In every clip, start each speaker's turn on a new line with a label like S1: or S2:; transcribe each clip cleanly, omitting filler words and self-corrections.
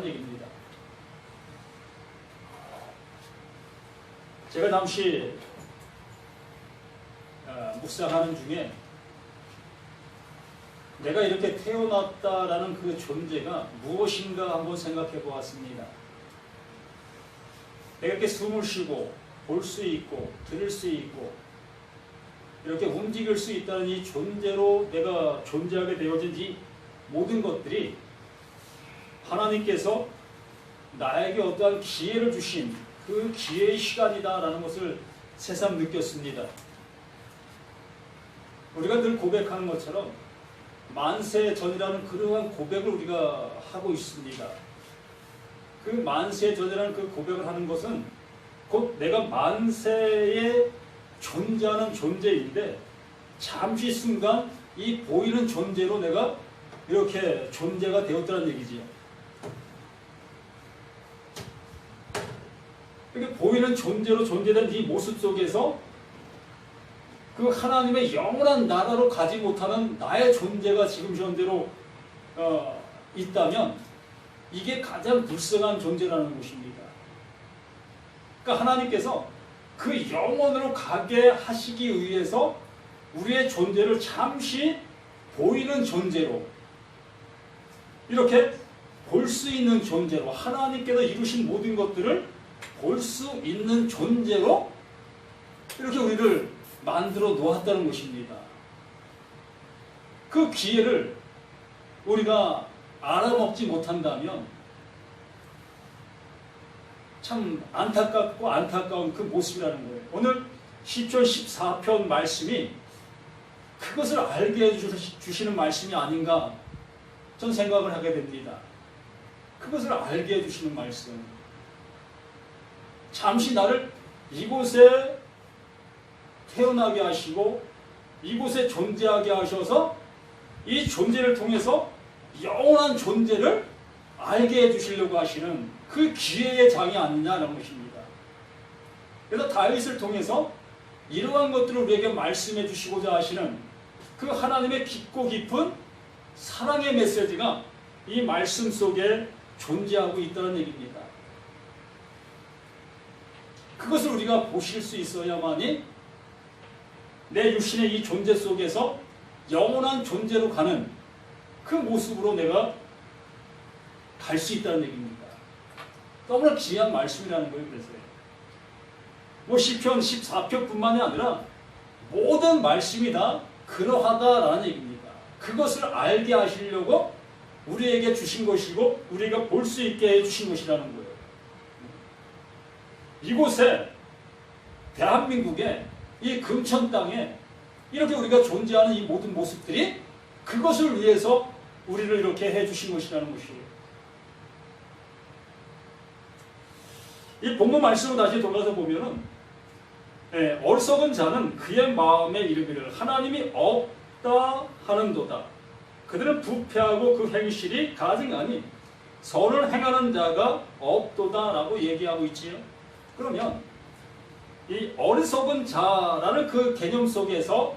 S1: 있다는 얘기입니다. 제가 잠시 묵상하는 중에 내가 이렇게 태어났다라는 그 존재가 무엇인가 한번 생각해 보았습니다. 내가 이렇게 숨을 쉬고 볼 수 있고 들을 수 있고 이렇게 움직일 수 있다는 이 존재로 내가 존재하게 되어진 이 모든 것들이 하나님께서 나에게 어떠한 기회를 주신 그 기회의 시간이다라는 것을 새삼 느꼈습니다. 우리가 늘 고백하는 것처럼 만세 전이라는 그러한 고백을 우리가 하고 있습니다. 그 만세 전이라는 그 고백을 하는 것은 곧 내가 만세에 존재하는 존재인데 잠시 순간 이 보이는 존재로 내가 이렇게 존재가 되었다는 얘기지요. 이렇게 보이는 존재로 존재된 이 모습 속에서 그 하나님의 영원한 나라로 가지 못하는 나의 존재가 지금 현재로 있다면 이게 가장 불쌍한 존재라는 것입니다. 그러니까 하나님께서 그 영원으로 가게 하시기 위해서 우리의 존재를 잠시 보이는 존재로 이렇게 볼 수 있는 존재로 하나님께서 이루신 모든 것들을 볼 수 있는 존재로 이렇게 우리를 만들어 놓았다는 것입니다. 그 기회를 우리가 알아먹지 못한다면 참 안타깝고 안타까운 그 모습이라는 거예요. 오늘 시편 14편 말씀이 그것을 알게 해주시는 말씀이 아닌가 전 생각을 하게 됩니다. 그것을 알게 해주시는 말씀. 잠시 나를 이곳에 태어나게 하시고 이곳에 존재하게 하셔서 이 존재를 통해서 영원한 존재를 알게 해주시려고 하시는 그 기회의 장이 아니냐는 것입니다. 그래서 다윗을 통해서 이러한 것들을 우리에게 말씀해 주시고자 하시는 그 하나님의 깊고 깊은 사랑의 메시지가 이 말씀 속에 존재하고 있다는 얘기입니다. 그것을 우리가 보실 수 있어야만이 내 육신의 이 존재 속에서 영원한 존재로 가는 그 모습으로 내가 갈 수 있다는 얘기입니다. 너무나 귀한 말씀이라는 거예요. 그래서요. 뭐 시편 14편뿐만이 아니라 모든 말씀이 다 그러하다라는 얘기입니다. 그것을 알게 하시려고 우리에게 주신 것이고 우리가 볼 수 있게 해주신 것이라는 거예요. 이곳에 대한민국에 이 금천 땅에 이렇게 우리가 존재하는 이 모든 모습들이 그것을 위해서 우리를 이렇게 해주신 것이라는 것이에요. 이 본문 말씀으로 다시 돌아서 보면은 어리석은 자는 그의 마음에 이르기를 하나님이 없다 하는도다. 그들은 부패하고 그 행실이 가증하니 선을 행하는 자가 없도다 라고 얘기하고 있지요. 그러면 이 어리석은 자라는 그 개념 속에서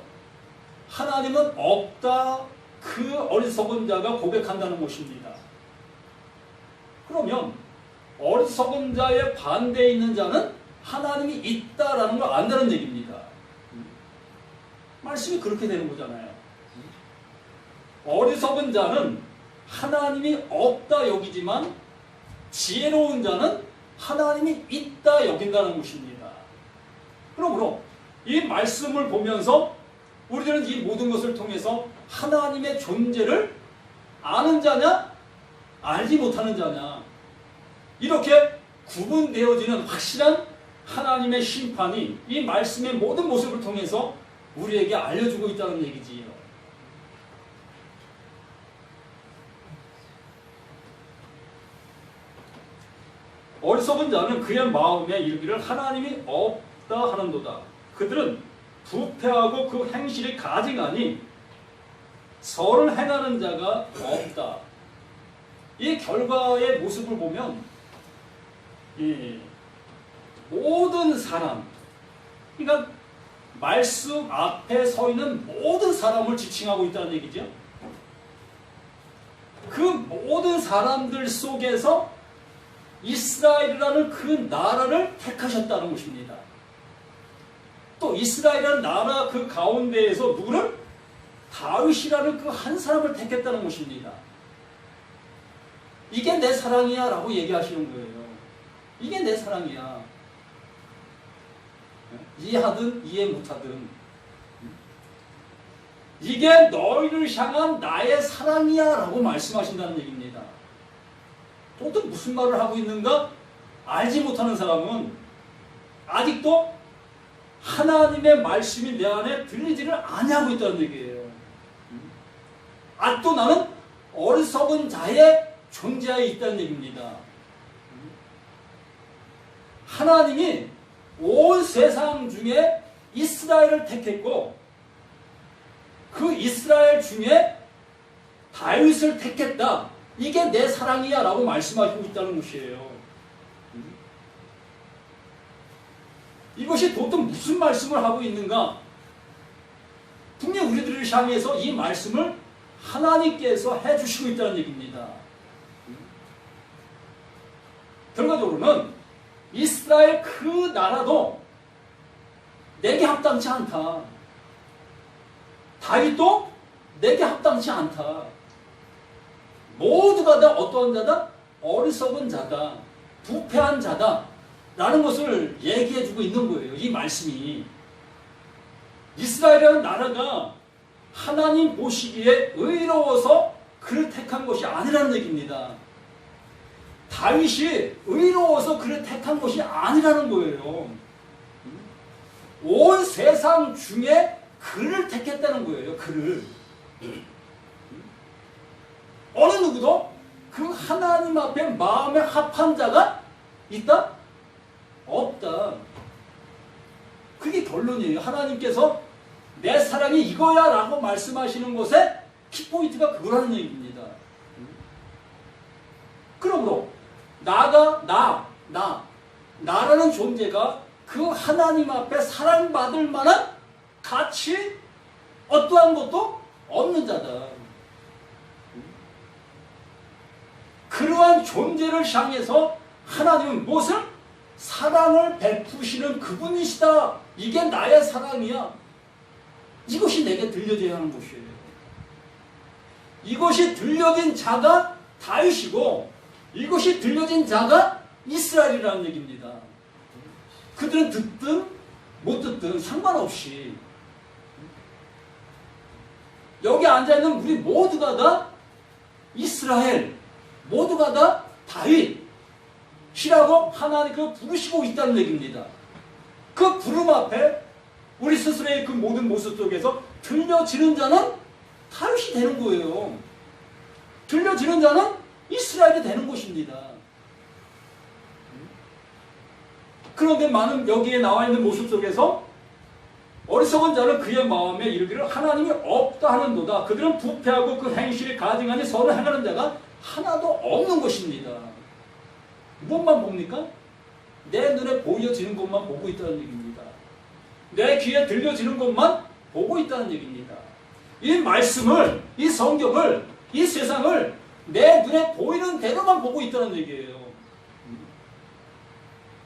S1: 하나님은 없다 그 어리석은 자가 고백한다는 것입니다. 그러면 어리석은 자의 반대에 있는 자는 하나님이 있다라는 걸 안다는 얘기입니다. 말씀이 그렇게 되는 거잖아요. 어리석은 자는 하나님이 없다 여기지만 지혜로운 자는 하나님이 있다 여긴다는 것입니다. 그러므로 이 말씀을 보면서 우리들은 이 모든 것을 통해서 하나님의 존재를 아는 자냐 알지 못하는 자냐 이렇게 구분되어지는 확실한 하나님의 심판이 이 말씀의 모든 모습을 통해서 우리에게 알려주고 있다는 얘기지요. 어리석은 자는 그의 마음에 이르기를 하나님이 없다 하는도다. 그들은 부패하고 그 행실이 가증하니 선을 행하는 자가 없다. 이 결과의 모습을 보면 이 모든 사람, 그러니까 말씀 앞에 서 있는 모든 사람을 지칭하고 있다는 얘기죠. 그 모든 사람들 속에서 이스라엘이라는 그 나라를 택하셨다는 것입니다. 또 이스라엘이라는 나라 그 가운데에서 누구를? 다윗이라는 그 한 사람을 택했다는 것입니다. 이게 내 사랑이야 라고 얘기하시는 거예요. 이게 내 사랑이야. 이해하든 이해 못하든 이게 너희를 향한 나의 사랑이야 라고 말씀하신다는 얘기입니다. 또 무슨 말을 하고 있는가? 알지 못하는 사람은 아직도 하나님의 말씀이 내 안에 들리지를 아니하고 있다는 얘기예요. 아직도 나는 어리석은 자의 존재하에 있다는 얘기입니다. 하나님이 온 세상 중에 이스라엘을 택했고 그 이스라엘 중에 다윗을 택했다. 이게 내 사랑이야 라고 말씀하시고 있다는 것이에요. 이것이 도대체 무슨 말씀을 하고 있는가? 분명히 우리들을 향해서 이 말씀을 하나님께서 해주시고 있다는 얘기입니다. 결과적으로는 이스라엘 그 나라도 내게 합당치 않다. 다윗도 내게 합당치 않다. 모두가 다 어떠한 자다? 어리석은 자다. 부패한 자다. 라는 것을 얘기해주고 있는 거예요. 이 말씀이. 이스라엘이라는 나라가 하나님 보시기에 의로워서 그를 택한 것이 아니라는 얘기입니다. 다윗이 의로워서 그를 택한 것이 아니라는 거예요. 온 세상 중에 그를 택했다는 거예요. 그를. 어느 누구도 그 하나님 앞에 마음에 합한 자가 있다? 없다. 그게 결론이에요. 하나님께서 내 사랑이 이거야 라고 말씀하시는 것에 키포인트가 그거라는 얘기입니다. 그러므로 나라는 존재가 그 하나님 앞에 사랑받을 만한 가치 어떠한 것도 없는 자다. 그러한 존재를 향해서 하나님은 무엇을? 사랑을 베푸시는 그분이시다. 이게 나의 사랑이야. 이것이 내게 들려져야 하는 것이에요. 이것이 들려진 자가 다윗이고 이것이 들려진 자가 이스라엘이라는 얘기입니다. 그들은 듣든 못 듣든 상관없이 여기 앉아있는 우리 모두가 다 이스라엘, 모두가 다 다윗이라고 하나님께서 부르시고 있다는 얘기입니다. 그 부름 앞에 우리 스스로의 그 모든 모습 속에서 들려지는 자는 다윗이 되는 거예요. 들려지는 자는 이스라엘이 되는 것입니다. 그런데 많은 여기에 나와 있는 모습 속에서 어리석은 자는 그의 마음에 이르기를 하나님이 없다 하는도다. 그들은 부패하고 그 행실이 가증하니 서로 행하는 자가 하나도 없는 것입니다. 무엇만 봅니까? 내 눈에 보여지는 것만 보고 있다는 얘기입니다. 내 귀에 들려지는 것만 보고 있다는 얘기입니다. 이 말씀을, 이 성경을, 이 세상을 내 눈에 보이는 대로만 보고 있다는 얘기예요.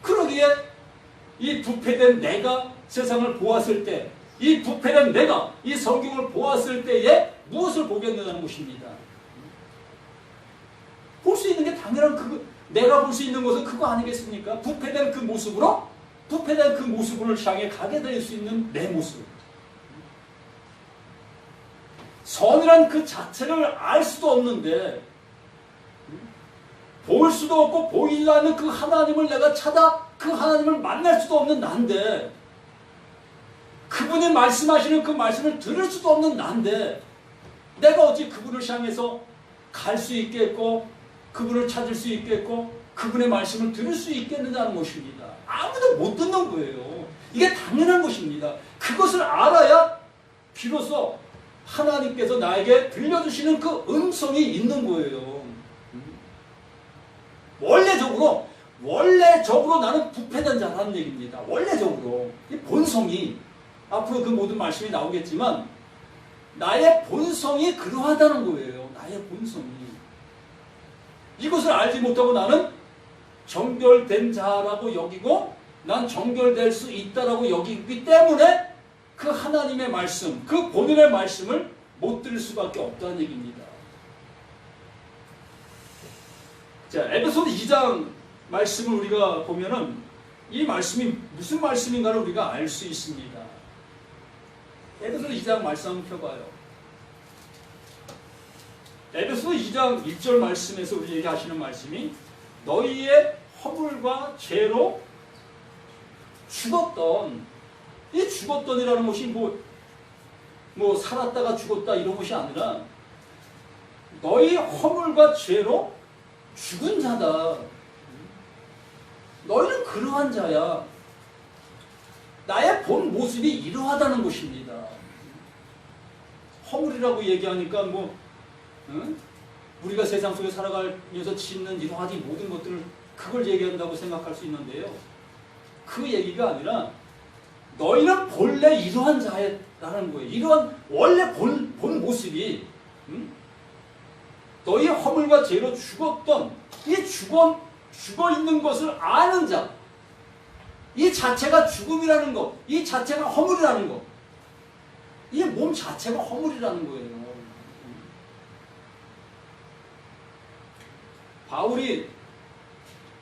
S1: 그러기에 이 부패된 내가 세상을 보았을 때, 이 부패된 내가 이 성경을 보았을 때에 무엇을 보겠느냐는 것입니다. 볼 수 있는 게 당연한 내가 볼 수 있는 것은 그거 아니겠습니까? 부패된 그 모습으로, 부패된 그 모습을 향해 가게 될 수 있는 내 모습. 선이란 그 자체를 알 수도 없는데, 볼 수도 없고 보이지 않는 그 하나님을 내가 찾아 그 하나님을 만날 수도 없는 난데, 그분이 말씀하시는 그 말씀을 들을 수도 없는 난데, 내가 어찌 그분을 향해서 갈 수 있겠고 그분을 찾을 수 있겠고 그분의 말씀을 들을 수 있겠느냐는 것입니다. 아무도 못 듣는 거예요. 이게 당연한 것입니다. 그것을 알아야 비로소 하나님께서 나에게 들려주시는 그 음성이 있는 거예요. 원래적으로 나는 부패된 자라는 얘기입니다. 원래적으로. 이 본성이, 앞으로 그 모든 말씀이 나오겠지만, 나의 본성이 그러하다는 거예요. 나의 본성이. 이것을 알지 못하고 나는 정결된 자라고 여기고 난 정결될 수 있다라고 여기기 때문에 그 하나님의 말씀, 그 본연의 말씀을 못 들을 수밖에 없다는 얘기입니다. 자, 에베소서 2장 말씀을 우리가 보면은 이 말씀이 무슨 말씀인가를 우리가 알 수 있습니다. 에베소서 2장 말씀 한번 펴봐요. 에베소서 2장 1절 말씀에서 우리에게 하시는 말씀이 너희의 허물과 죄로 죽었던, 이 죽었던이라는 것이 뭐 살았다가 죽었다 이런 것이 아니라 너희 허물과 죄로 죽은 자다. 너희는 그러한 자야. 나의 본 모습이 이러하다는 것입니다. 허물이라고 얘기하니까 우리가 세상 속에 살아가면서 짓는 이러하지 모든 것들을 그걸 얘기한다고 생각할 수 있는데요. 그 얘기가 아니라 너희는 본래 이러한 자라는 거예요. 이러한 원래 본 모습이 너희 허물과 죄로 죽었던 이 죽어 있는 것을 아는 자, 이 자체가 죽음이라는 것, 이 자체가 허물이라는 것, 이 몸 자체가 허물이라는 거예요. 바울이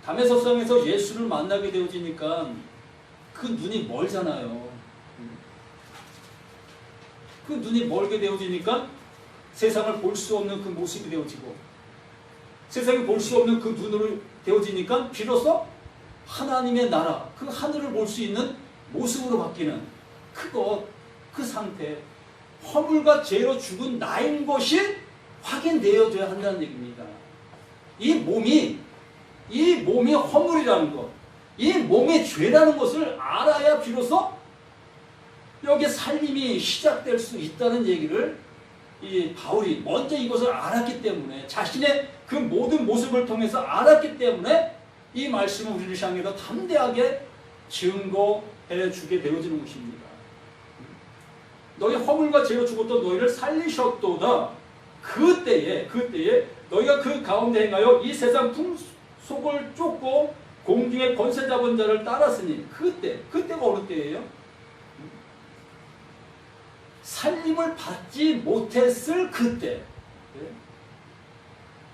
S1: 다메섹성에서 예수를 만나게 되어지니까 그 눈이 멀잖아요. 그 눈이 멀게 되어지니까 세상을 볼 수 없는 그 모습이 되어지고 세상이 볼 수 없는 그 눈으로 되어지니까 비로소 하나님의 나라, 그 하늘을 볼 수 있는 모습으로 바뀌는 그 상태, 허물과 죄로 죽은 나인 것이 확인되어져야 한다는 얘기입니다. 이 몸이 허물이라는 것, 이 몸이 죄라는 것을 알아야 비로소 여기에 살림이 시작될 수 있다는 얘기를 이 바울이 먼저 이것을 알았기 때문에 자신의 그 모든 모습을 통해서 알았기 때문에 이 말씀을 우리를 향해서 담대하게 증거해 주게 되어지는 것입니다. 너희 허물과 죄로 죽었던 너희를 살리셨도다. 그때에 너희가 그 가운데 행하여 이 세상 풍속을 쫓고 공중의 권세 잡은 자를 따랐으니 그때가 어느 때예요? 살림을 받지 못했을 그때.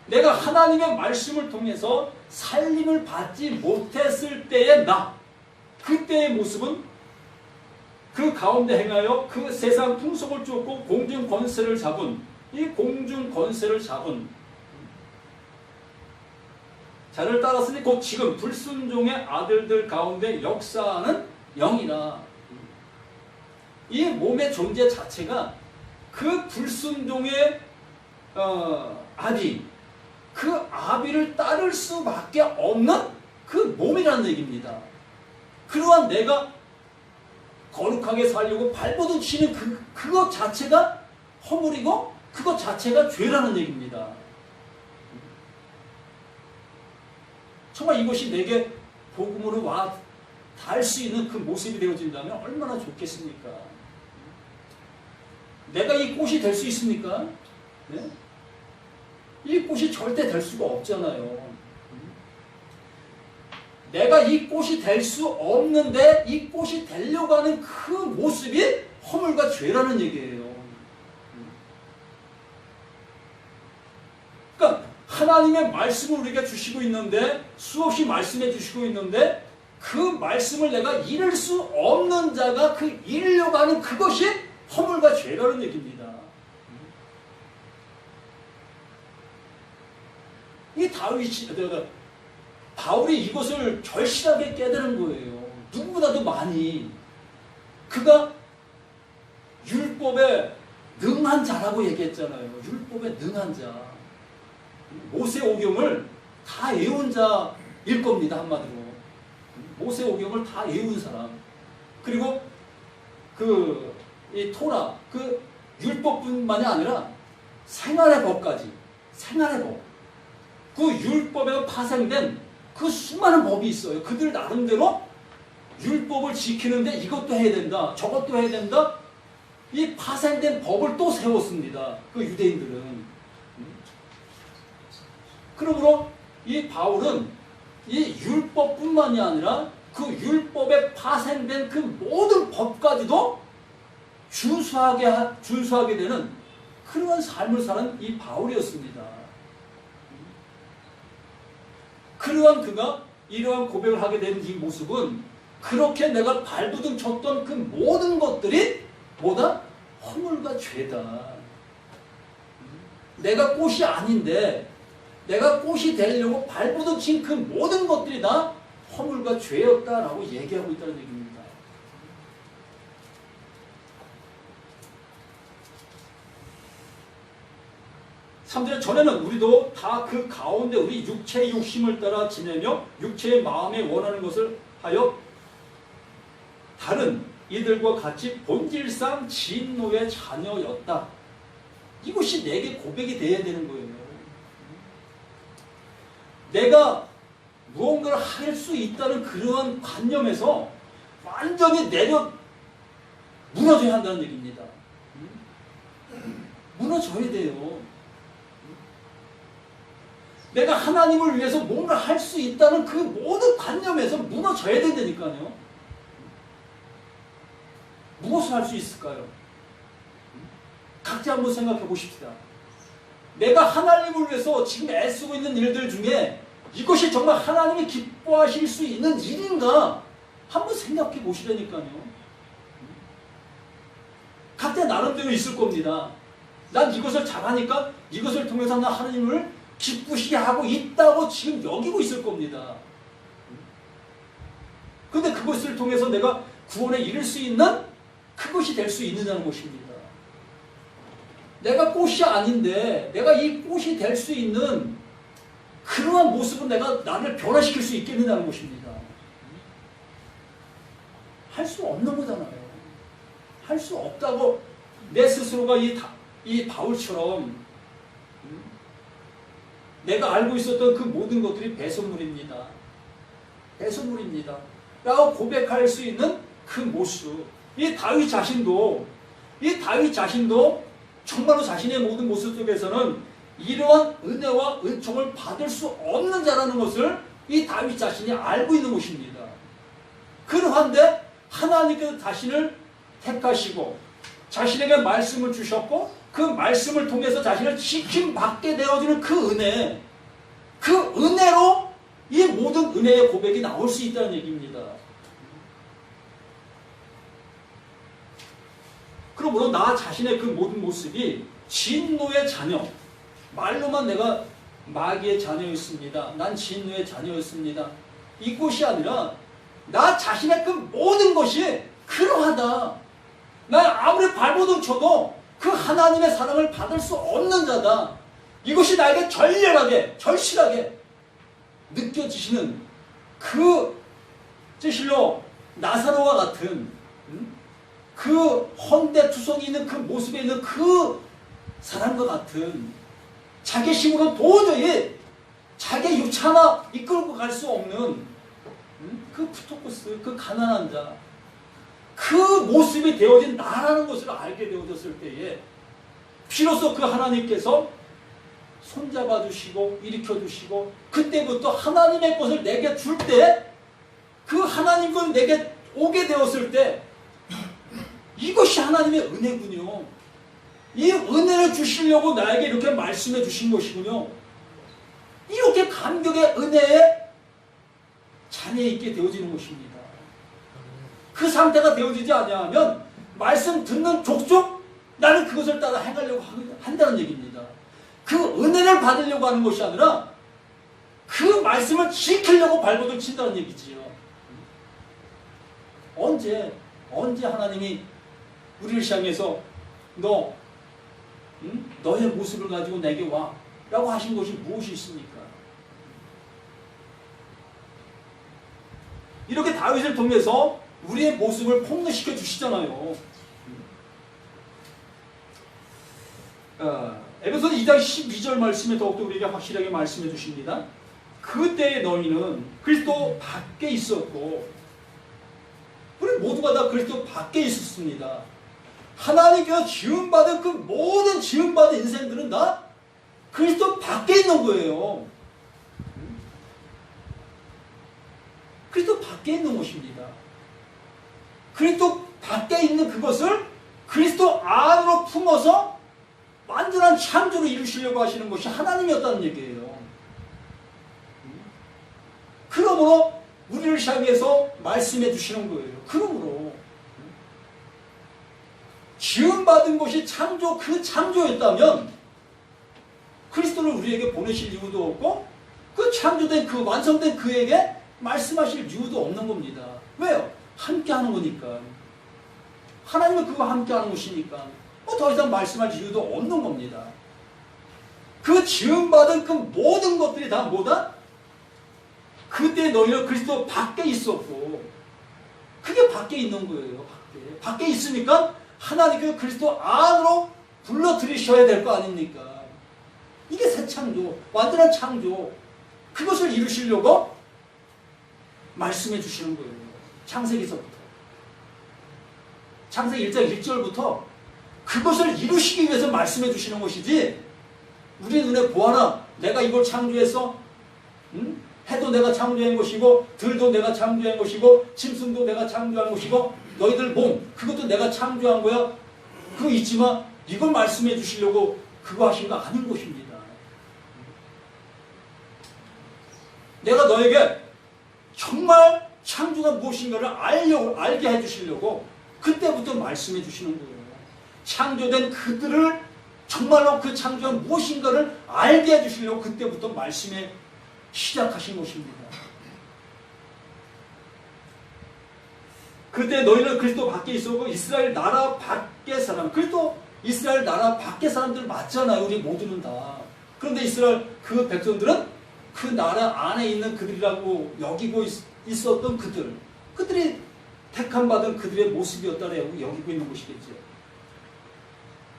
S1: 내가 하나님의 말씀을 통해서 살림을 받지 못했을 때의 그때의 모습은 그 가운데 행하여 그 세상 풍속을 쫓고 공중 권세를 잡은 자를 따랐으니 곧 지금 불순종의 아들들 가운데 역사하는 영이라. 이 몸의 존재 자체가 그 불순종의 그 아비를 따를 수밖에 없는 그 몸이라는 얘기입니다. 그러한 내가 거룩하게 살려고 발버둥 치는 그것 자체가 허물이고 그것 자체가 죄라는 얘기입니다. 정말 이것이 내게 복음으로 와 닿을 수 있는 그 모습이 되어진다면 얼마나 좋겠습니까? 내가 이 꽃이 될 수 있습니까? 네? 이 꽃이 절대 될 수가 없잖아요. 내가 이 꽃이 될 수 없는데 이 꽃이 되려고 하는 그 모습이 허물과 죄라는 얘기예요. 그러니까 하나님의 말씀을 우리에게 주시고 있는데 수없이 말씀해 주시고 있는데 그 말씀을 내가 이룰 수 없는 자가 그 이루려고 하는 그것이 허물과 죄라는 얘기입니다. 이 바울이 이것을 절실하게 깨달은 거예요. 누구보다도 많이. 그가 율법에 능한 자라고 얘기했잖아요. 율법에 능한 자. 모세오경을 다 외운 자일 겁니다. 한마디로. 모세오경을 다 외운 사람. 그리고 이 토라, 그 율법뿐만이 아니라 생활의 법까지. 생활의 법. 그 율법에 파생된 그 수많은 법이 있어요. 그들 나름대로 율법을 지키는데 이것도 해야 된다. 저것도 해야 된다. 이 파생된 법을 또 세웠습니다. 그 유대인들은. 그러므로 이 바울은 이 율법뿐만이 아니라 그 율법에 파생된 그 모든 법까지도 준수하게 되는 그러한 삶을 사는 이 바울이었습니다. 그러한 그가 이러한 고백을 하게 된 이 모습은 그렇게 내가 발부둥 쳤던 그 모든 것들이 뭐다? 허물과 죄다. 내가 꽃이 아닌데 내가 꽃이 되려고 발부둥 친 그 모든 것들이 다 허물과 죄였다라고 얘기하고 있다는 얘기입니다. 삼절 전에는 우리도 다 그 가운데 우리 육체의 욕심을 따라 지내며 육체의 마음에 원하는 것을 하여 다른 이들과 같이 본질상 진노의 자녀였다. 이것이 내게 고백이 돼야 되는 거예요. 내가 무언가를 할 수 있다는 그러한 관념에서 완전히 무너져야 한다는 얘기입니다. 무너져야 돼요. 내가 하나님을 위해서 뭔가 할 수 있다는 그 모든 관념에서 무너져야 된다니까요. 무엇을 할 수 있을까요? 각자 한번 생각해 보십시다. 내가 하나님을 위해서 지금 애쓰고 있는 일들 중에 이것이 정말 하나님이 기뻐하실 수 있는 일인가? 한번 생각해 보시라니까요. 각자 나름대로 있을 겁니다. 난 이것을 잘하니까 이것을 통해서 나 하나님을 기쁘시게 하고 있다고 지금 여기고 있을 겁니다. 그런데 그것을 통해서 내가 구원에 이를 수 있는 그것이 될 수 있느냐는 것입니다. 내가 꽃이 아닌데 내가 이 꽃이 될 수 있는 그러한 모습은 내가 나를 변화시킬 수 있겠느냐는 것입니다. 할 수 없는 거잖아요. 할 수 없다고 내 스스로가 이 바울처럼 내가 알고 있었던 그 모든 것들이 배설물입니다. 배설물입니다. 라고 고백할 수 있는 그 모습. 이 다윗 자신도 정말로 자신의 모든 모습 속에서는 이러한 은혜와 은총을 받을 수 없는 자라는 것을 이 다윗 자신이 알고 있는 것입니다. 그러한데 하나님께서 자신을 택하시고 자신에게 말씀을 주셨고 그 말씀을 통해서 자신을 지킴받게 되어지는 그 은혜로 이 모든 은혜의 고백이 나올 수 있다는 얘기입니다. 그러므로 나 자신의 그 모든 모습이 진노의 자녀, 말로만 내가 마귀의 자녀였습니다. 난 진노의 자녀였습니다. 이것이 아니라 나 자신의 그 모든 것이 그러하다. 난 아무리 발버둥 쳐도 그 하나님의 사랑을 받을 수 없는 자다. 이것이 나에게 절렬하게, 절실하게 느껴지시는 그 실로 나사로와 같은 그 헌데투성이 있는 그 모습에 있는 그 사람과 같은 자기 힘으로 도저히 자기 육체 하나 이끌고 갈 수 없는 그 푸토코스, 그 가난한 자, 그 모습이 되어진 나라는 것을 알게 되어졌을 때에 비로소 그 하나님께서 손잡아 주시고 일으켜 주시고 그때부터 하나님의 것을 내게 줄 때 그 하나님 것 내게 오게 되었을 때 이것이 하나님의 은혜군요. 이 은혜를 주시려고 나에게 이렇게 말씀해 주신 것이군요. 이렇게 감격의 은혜에 자리에 있게 되어지는 것입니다. 그 상태가 되어지지 아니하면 말씀 듣는 족족 나는 그것을 따라 행하려고 한다는 얘기입니다. 그 은혜를 받으려고 하는 것이 아니라 그 말씀을 지키려고 발버둥 친다는 얘기지요. 언제 하나님이 우리를 향해서 너의 모습을 가지고 내게 와 라고 하신 것이 무엇이 있습니까? 이렇게 다윗을 통해서 우리의 모습을 폭로시켜 주시잖아요. 에베소서 2장 12절 말씀에 더욱더 우리에게 확실하게 말씀해 주십니다. 그때의 너희는 그리스도 밖에 있었고 우리 모두가 다 그리스도 밖에 있었습니다. 하나님께서 지음받은 그 모든 지음받은 인생들은 다 그리스도 밖에 있는 거예요. 그리스도 밖에 있는 것입니다. 그리스도 밖에 있는 그것을 그리스도 안으로 품어서 완전한 창조를 이루시려고 하시는 것이 하나님이었다는 얘기예요. 그러므로 우리를 향해서 말씀해 주시는 거예요. 그러므로 지음받은 것이 창조, 그 창조였다면 그리스도를 우리에게 보내실 이유도 없고 그 창조된 그 완성된 그에게 말씀하실 이유도 없는 겁니다. 왜요? 함께 하는 거니까. 하나님은 그거 함께 하는 것이니까 뭐 더 이상 말씀할 이유도 없는 겁니다. 그 지음받은 그 모든 것들이 다 뭐다? 그때 너희는 그리스도 밖에 있었고 그게 밖에 있는 거예요. 밖에 있으니까 하나님께서 그리스도 안으로 불러들이셔야 될 거 아닙니까? 이게 새 창조, 완전한 창조, 그것을 이루시려고 말씀해 주시는 거예요. 창세기서부터. 창세기 1장 1절부터 그것을 이루시기 위해서 말씀해 주시는 것이지 우리 눈에 보아라 내가 이걸 창조해서 해도 내가 창조한 것이고 들도 내가 창조한 것이고 짐승도 내가 창조한 것이고 너희들 몸 그것도 내가 창조한 거야. 그거 있지만 이걸 말씀해 주시려고 그거 하신 거 아닌 것입니다. 내가 너에게 정말 창조가 무엇인가를 알게 해주시려고 그때부터 말씀해 주시는 거예요. 창조된 그들을 정말로 그 창조가 무엇인가를 알게 해주시려고 그때부터 말씀해 시작하신 것입니다. 그때 너희는 그리스도 밖에 있었고 이스라엘 나라 밖의 사람, 그리스도 이스라엘 나라 밖의 사람들 맞잖아요. 우리 모두는 다. 그런데 이스라엘 그 백성들은 그 나라 안에 있는 그들이라고 여기고 있었던 그들이 택함받은 그들의 모습이었다고 여기고 있는 것이겠죠.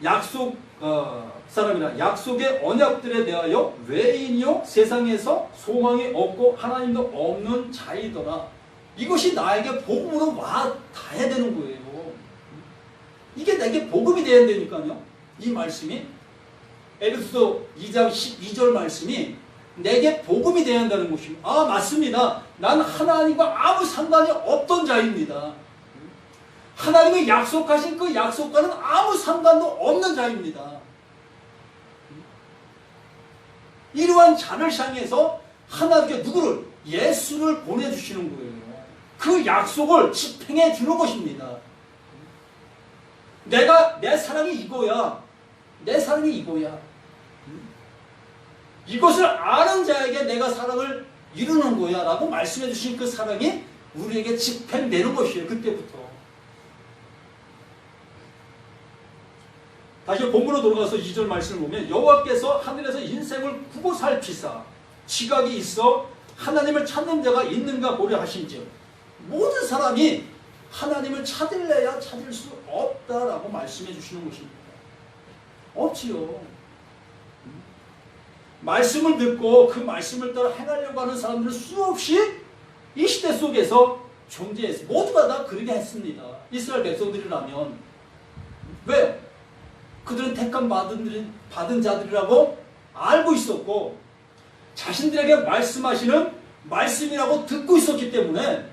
S1: 약속 사람이나 약속의 언약들에 대하여 외인이요 세상에서 소망이 없고 하나님도 없는 자이더라. 이것이 나에게 복음으로 와 닿아야 되는 거예요. 이게 내게 복음이 돼야 되니까요. 이 말씀이 에베소서 2장 12절 말씀이 내게 복음이 돼야 한다는 것입니다. 아 맞습니다. 난 하나님과 아무 상관이 없던 자입니다. 하나님이 약속하신 그 약속과는 아무 상관도 없는 자입니다. 이러한 자를 향해서 하나님께 누구를? 예수를 보내주시는 거예요. 그 약속을 집행해 주는 것입니다. 내 사랑이 이거야. 내 사랑이 이거야. 이것을 아는 자에게 내가 사랑을 이루는 거야 라고 말씀해 주신 그 사랑이 우리에게 집행되는 것이에요. 그때부터. 다시 본문으로 돌아가서 2절 말씀을 보면 여호와께서 하늘에서 인생을 구고 살피사 지각이 있어 하나님을 찾는 자가 있는가 보려 하신즉 모든 사람이 하나님을 찾을래야 찾을 수 없다라고 말씀해 주시는 것입니다. 없지요. 말씀을 듣고 그 말씀을 따라 행하려고 하는 사람들은 수없이 이 시대 속에서 존재했어요. 모두가 다 그러게 했습니다. 이스라엘 백성들이라면. 왜요? 그들은 택함 받은 자들이라고 알고 있었고 자신들에게 말씀하시는 말씀이라고 듣고 있었기 때문에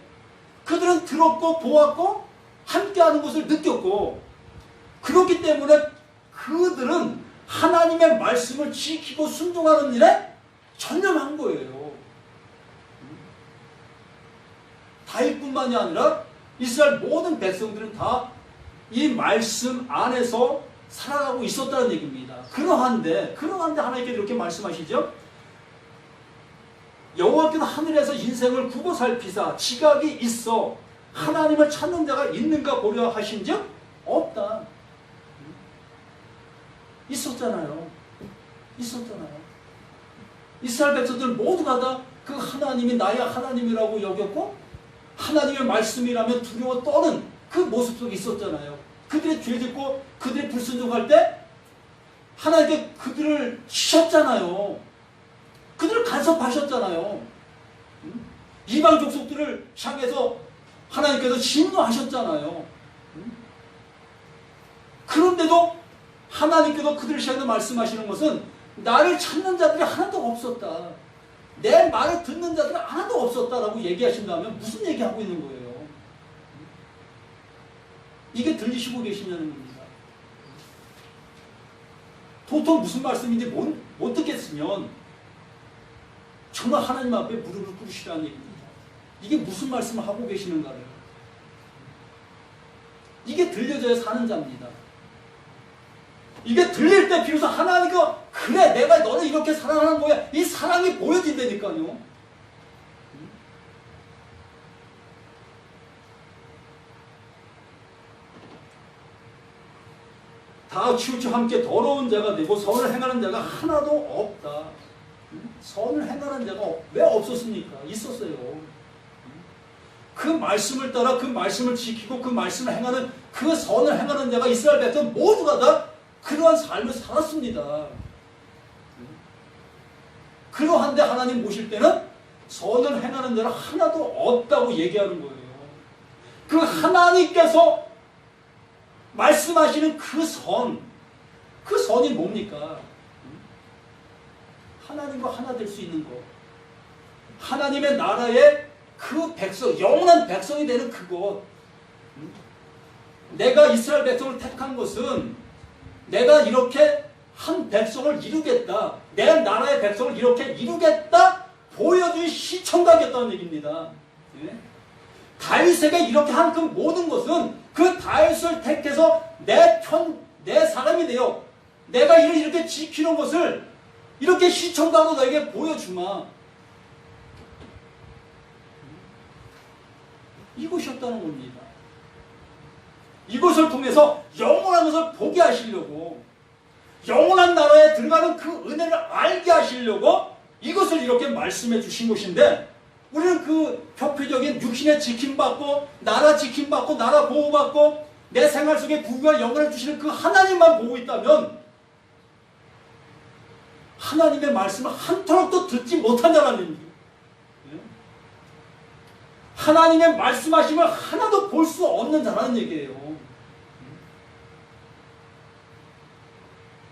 S1: 그들은 들었고 보았고 함께하는 것을 느꼈고 그렇기 때문에 그들은 하나님의 말씀을 지키고 순종하는 일에 전념한 거예요. 다윗뿐만이 아니라 이스라엘 모든 백성들은 다 이 말씀 안에서 살아가고 있었다는 얘기입니다. 그러한데 하나님께서 이렇게 말씀하시죠. 여호와께서 하늘에서 인생을 구고 살피사 지각이 있어 하나님을 찾는 자가 있는가 보려 하신즉 없다. 있었잖아요. 이스라엘 백성들 모두가 다 그 하나님이 나의 하나님이라고 여겼고 하나님의 말씀이라면 두려워 떠는 그 모습 속에 있었잖아요. 그들의 죄 짓고 그들의 불순종할 때 하나님께 그들을 치셨잖아요. 그들을 간섭하셨잖아요. 이방 족속들을 향해서 하나님께서 진노하셨잖아요. 그런데도 하나님께서 그들을 향해서 말씀하시는 것은 나를 찾는 자들이 하나도 없었다. 내 말을 듣는 자들은 하나도 없었다라고 얘기하신다면 무슨 얘기하고 있는 거예요? 이게 들리시고 계시냐는 겁니다. 도통 무슨 말씀인지 못 듣겠으면 정말 하나님 앞에 무릎을 꿇으시라는 얘기입니다. 이게 무슨 말씀을 하고 계시는가를. 이게 들려져야 사는 자입니다. 이게 들릴 때 비로소 하나님과 그래 내가 너를 이렇게 사랑하는 거야. 이 사랑이 보여진다니까요. 다 치우쳐 함께 더러운 자가 되고 선을 행하는 자가 하나도 없다. 선을 행하는 자가 왜 없었습니까? 있었어요. 그 말씀을 따라 그 말씀을 지키고 그 말씀을 행하는 그 선을 행하는 자가 이스라엘 백성 모두가 다 그러한 삶을 살았습니다. 그러한데 하나님 보실 때는 선을 행하는 자는 하나도 없다고 얘기하는 거예요. 그 하나님께서 말씀하시는 그 선이 뭡니까? 하나님과 하나 될 수 있는 것. 하나님의 나라의 그 백성, 영원한 백성이 되는 그것. 내가 이스라엘 백성을 택한 것은 내가 이렇게 한 백성을 이루겠다. 내 나라의 백성을 이렇게 이루겠다. 보여준 시청하겠다는 얘기입니다. 예? 다윗에게 이렇게 한 그 모든 것은 그 다윗을 택해서 내 사람이 되어 내가 이렇게 지키는 것을 이렇게 시청하고 너에게 보여주마. 이것이었다는 겁니다. 이것을 통해서 영원한 것을 보게 하시려고 영원한 나라에 들어가는 그 은혜를 알게 하시려고 이것을 이렇게 말씀해 주신 것인데 우리는 그 표피적인 육신에 지킴받고 나라 지킴받고 나라 보호받고 내 생활 속에 부귀와 영광을 주시는 그 하나님만 보고 있다면 하나님의 말씀을 한토록도 듣지 못한다는 얘기예요. 하나님의 말씀하심을 하나도 볼 수 없는 자라는 얘기예요.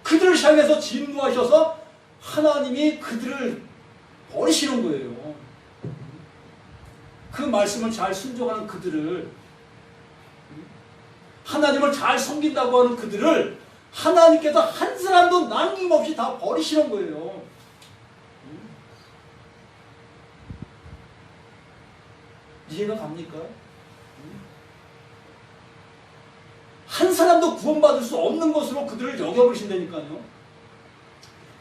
S1: 그들을 향해서 진노하셔서 하나님이 그들을 버리시는 거예요. 그 말씀을 잘 순종하는 그들을, 하나님을 잘 섬긴다고 하는 그들을 하나님께서 한 사람도 남김없이 다 버리시는 거예요. 이해가 갑니까? 한 사람도 구원받을 수 없는 것으로 그들을 여겨버리신다니까요.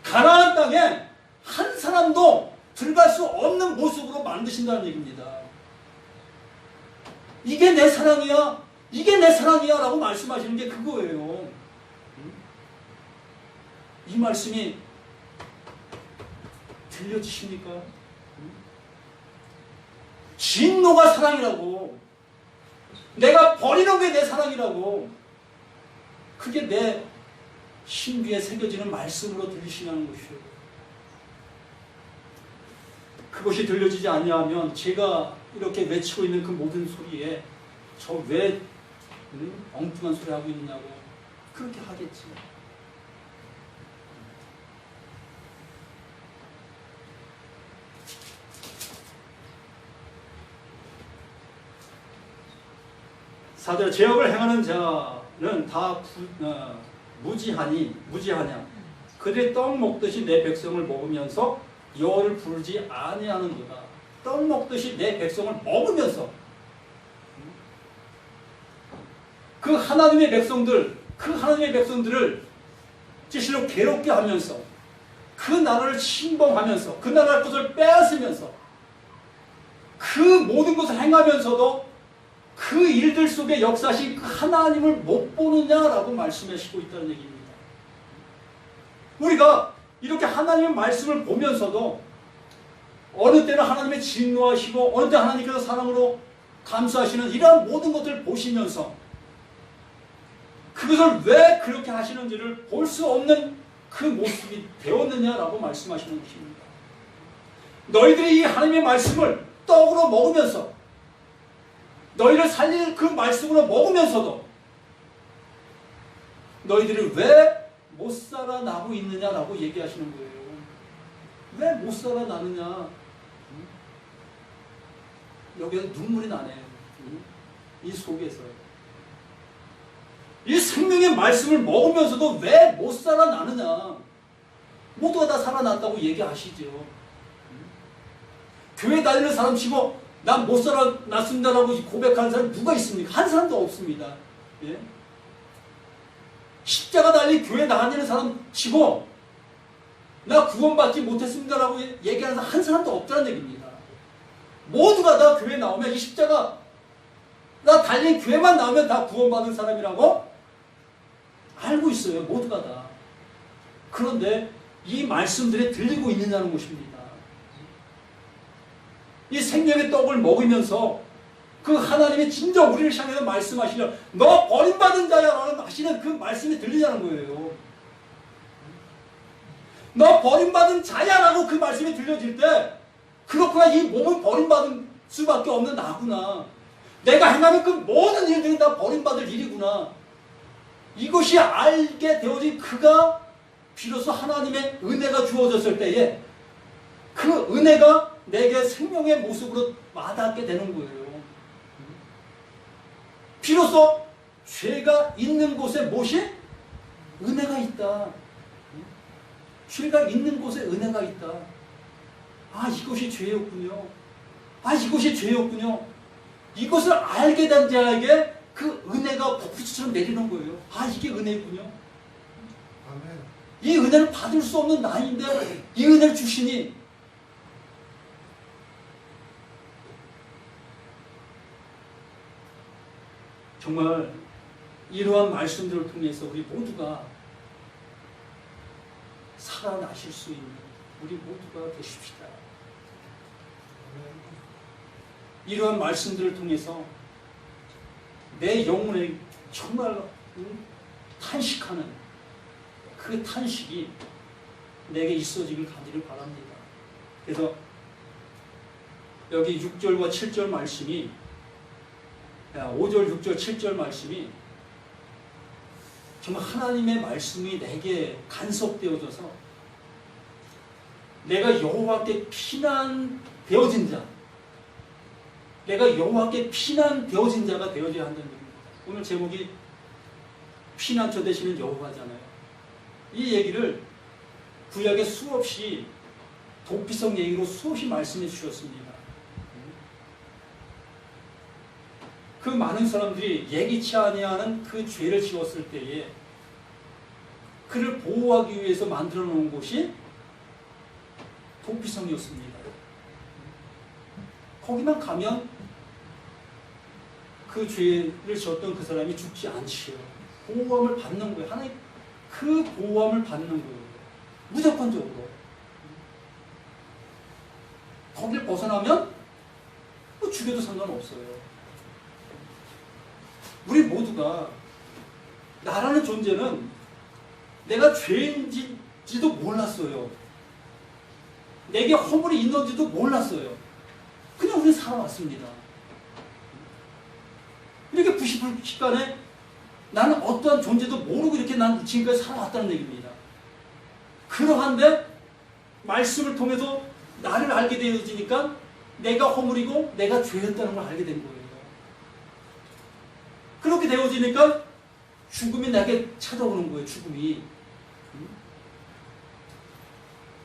S1: 가나안 땅에 한 사람도 들어갈 수 없는 모습으로 만드신다는 얘기입니다. 이게 내 사랑이야, 이게 내 사랑이야 라고 말씀하시는 게 그거예요. 이 말씀이 들려지십니까? 진노가 사랑이라고, 내가 버리는 게 내 사랑이라고, 그게 내 신비에 새겨지는 말씀으로 들리시는 것이에요. 그것이 들려지지 아니하면 제가 이렇게 외치고 있는 그 모든 소리에 저 왜 엉뚱한 소리 하고 있냐고 그렇게 하겠지. 사절 죄악을 행하는 자는 다 무지하냐 그들이 떡 먹듯이 내 백성을 먹으면서 여호와를 부르지 아니하는도다. 떡 먹듯이 내 백성을 먹으면서 그 하나님의 백성들을 진실로 괴롭게 하면서 그 나라를 침범하면서 그 나라의 것을 빼앗으면서 그 모든 것을 행하면서도 그 일들 속에 역사하신 그 하나님을 못 보느냐라고 말씀하시고 있다는 얘기입니다. 우리가 이렇게 하나님의 말씀을 보면서도 어느 때는 하나님의 진노하시고 어느 때 하나님께서 사랑으로 감수하시는 이러한 모든 것들을 보시면서 그것을 왜 그렇게 하시는지를 볼 수 없는 그 모습이 되었느냐라고 말씀하시는 것입니다. 너희들이 이 하나님의 말씀을 떡으로 먹으면서 너희를 살릴 그 말씀으로 먹으면서도 너희들이 왜 못 살아나고 있느냐라고 얘기하시는 거예요. 왜 못 살아나느냐? 여기서 눈물이 나네요. 이 속에서. 이 생명의 말씀을 먹으면서도 왜 못 살아나느냐. 모두가 다 살아났다고 얘기하시죠. 교회 다니는 사람 치고 난 못 살아났습니다라고 고백하는 사람이 누가 있습니까? 한 사람도 없습니다. 예? 십자가 달린 교회 다니는 사람 치고 나 구원받지 못했습니다라고 얘기하는 사람 한 사람도 없다는 얘기입니다. 모두가 다 교회 나오면 이 십자가 나 달린 교회만 나오면 다 구원받은 사람이라고 알고 있어요. 모두가 다. 그런데 이 말씀들이 들리고 있느냐는 것입니다. 이 생명의 떡을 먹으면서 그 하나님이 진짜 우리를 향해서 말씀하시려 너 버림받은 자야 라는 하시는 그 말씀이 들리냐는 거예요. 너 버림받은 자야 라고 그 말씀이 들려질 때 그렇구나, 이 몸은 버림받은 수밖에 없는 나구나. 내가 행하는 그 모든 일들은 다 버림받을 일이구나. 이것이 알게 되어진 그가 비로소 하나님의 은혜가 주어졌을 때에 그 은혜가 내게 생명의 모습으로 와닿게 되는 거예요. 비로소 죄가 있는 곳에 무엇이? 은혜가 있다. 죄가 있는 곳에 은혜가 있다. 아, 이것이 죄였군요. 아, 이것이 죄였군요. 이것을 알게 된 자에게 그 은혜가 폭포수처럼 내리는 거예요. 아, 이게 은혜군요.
S2: 아멘.
S1: 이 은혜를 받을 수 없는 나인데 이 은혜를 주시니 정말 이러한 말씀들을 통해서 우리 모두가 살아나실 수 있는 우리 모두가 되십시다. 이러한 말씀들을 통해서 내 영혼에 정말 탄식하는 그 탄식이 내게 있어지길 간절히 바랍니다. 그래서 여기 6절과 7절 말씀이 5절, 6절, 7절 말씀이 정말 하나님의 말씀이 내게 간섭되어져서 내가 여호와께 피난되어진 자, 내가 여호와께 피난되어진 자가 되어져야 한다는 겁니다. 오늘 제목이 피난처 되시는 여호와잖아요. 이 얘기를 구약에 수없이 도피성 얘기로 수없이 말씀해 주셨습니다. 그 많은 사람들이 예기치 아니하는 그 죄를 지었을 때에 그를 보호하기 위해서 만들어 놓은 곳이 도피성이었습니다. 거기만 가면 그 죄를 지었던 그 사람이 죽지 않지요. 보호함을 받는 거예요. 하나님 그 보호함을 받는 거예요. 무조건적으로. 거기를 벗어나면 뭐 죽여도 상관없어요. 우리 모두가 나라는 존재는 내가 죄인지도 몰랐어요. 내게 허물이 있는지도 몰랐어요. 그냥 우리는 살아왔습니다. 이렇게 90시간에 나는 어떠한 존재도 모르고 이렇게 난 지금까지 살아왔다는 얘기입니다. 그러한데 말씀을 통해서 나를 알게 되어지니까 내가 허물이고 내가 죄였다는 걸 알게 된 거예요. 그렇게 되어지니까 죽음이 내게 찾아오는 거예요. 죽음이.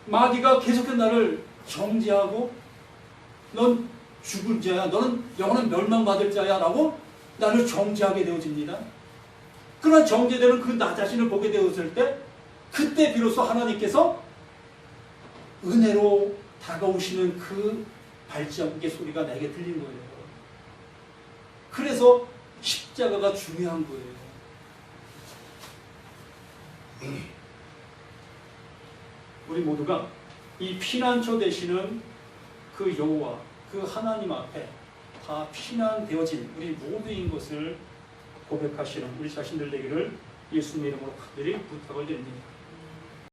S1: 마귀가 계속해서 나를 정죄하고 넌 죽을 자야, 너는 영원한 멸망받을 자야 라고 나를 정죄하게 되어집니다. 그러나 정죄되는 그 나 자신을 보게 되었을 때 그때 비로소 하나님께서 은혜로 다가오시는 그 발자국의 소리가 내게 들린 거예요. 그래서 십자가가 중요한 거예요. 우리 모두가 이 피난처 되시는 그 여호와, 그 하나님 앞에 다 피난되어진 우리 모두인 것을 고백하시는 우리 자신들 되기를 예수님의 이름으로 간절히 부탁을 드립니다.